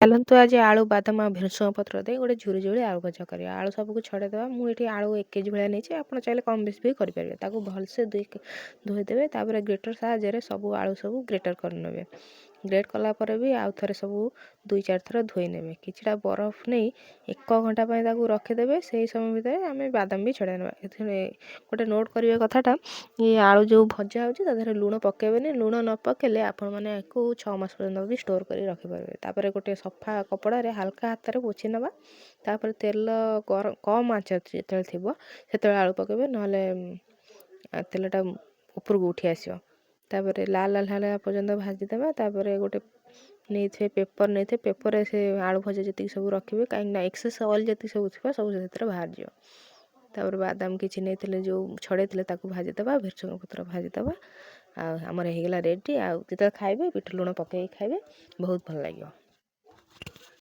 ଚାଲନ୍ତୁ ଆଜି ଆଳୁ ବାଦାମ ଆଉ ଭେସୁଙ୍ଗା ପତ୍ର ଦେଇ ଗୋଟେ ଝୁରି ଝୁରି ଆଳୁ ଭଜା କରିବା। ଆଳୁ ସବୁକୁ ଛଡ଼େଇଦେବା। ମୁଁ ଏଠି ଆଳୁ 1 କେଜି ଭଳିଆ ନେଇଛି, ଆପଣ ଚାହିଁଲେ କମ୍ ବେଶୀ ବି କରିପାରିବେ। ତାକୁ ଭଲସେ ଧୋଇଦେବେ। ତାପରେ ଗ୍ରେଟର ସାହାଯ୍ୟରେ ସବୁ ଆଳୁ ସବୁ ଗ୍ରେଟର କରିନେବେ। ଗ୍ରେଟ୍ କଲା ପରେ ବି ଆଉ ଥରେ ସବୁ 2-4 ଥର ଧୋଇ ନେବେ। କିଛିଟା ବରଫ ନେଇ 1 ଘଣ୍ଟା ପାଇଁ ତାକୁ ରଖିଦେବେ। ସେହି ସମୟ ଭିତରେ ଆମେ ବାଦାମ ବି ଛଡ଼େଇ ନେବା। ଏଥିରେ ଗୋଟେ ନୋଟ୍ କରିବା କଥାଟା, ଏ ଆଳୁ ଯେଉଁ ଭଜା ହେଉଛି ତା ଦେହରେ ଲୁଣ ପକାଇବେନି। ଲୁଣ ନ ପକାଇଲେ ଆପଣମାନେ ୟାକୁ 6 ମାସ ପର୍ଯ୍ୟନ୍ତ ବି ଷ୍ଟୋର୍ କରି ରଖିପାରିବେ। ତାପରେ ଗୋଟେ ସଫା କପଡ଼ାରେ ହାଲକା ହାତରେ ପୋଛି ନେବା। ତାପରେ ତେଲ କମ୍ ଆଞ୍ଚ ଯେତେବେଳେ ଥିବ ସେତେବେଳେ ଆଳୁ ପକାଇବେ, ନହେଲେ ତେଲଟା ଉପରକୁ ଉଠି ଆସିବ। ତାପରେ ଲାଲ ହେଲା ପର୍ଯ୍ୟନ୍ତ ଭାଜିଦେବା। ତାପରେ ଗୋଟେ ନେଇଥିବେ ପେପର୍ ନେଇଥିବେ, ପେପରରେ ସେ ଆଳୁ ଭଜା ଯେତିକି ସବୁ ରଖିବେ, କାହିଁକିନା ଏକ୍ସେସ୍ ଅଏଲ୍ ଯେତିକି ସବୁ ଥିବ ସବୁ ସେଥିରେ ବାହାରିଯିବ। ତାପରେ ବାଦାମ କିଛି ନେଇଥିଲେ ଯେଉଁ ଛଡ଼େଇଥିଲେ ତାକୁ ଭାଜିଦେବା, ଭେସୁଙ୍ଗା ପତ୍ର ଭାଜିଦେବା। ଆଉ ଆମର ହେଇଗଲା ରେଡ଼ି। ଆଉ ଯେତେବେଳେ ଖାଇବେ ବିଟ ଲୁଣ ପକାଇକି ଖାଇବେ, ବହୁତ ଭଲ ଲାଗିବ।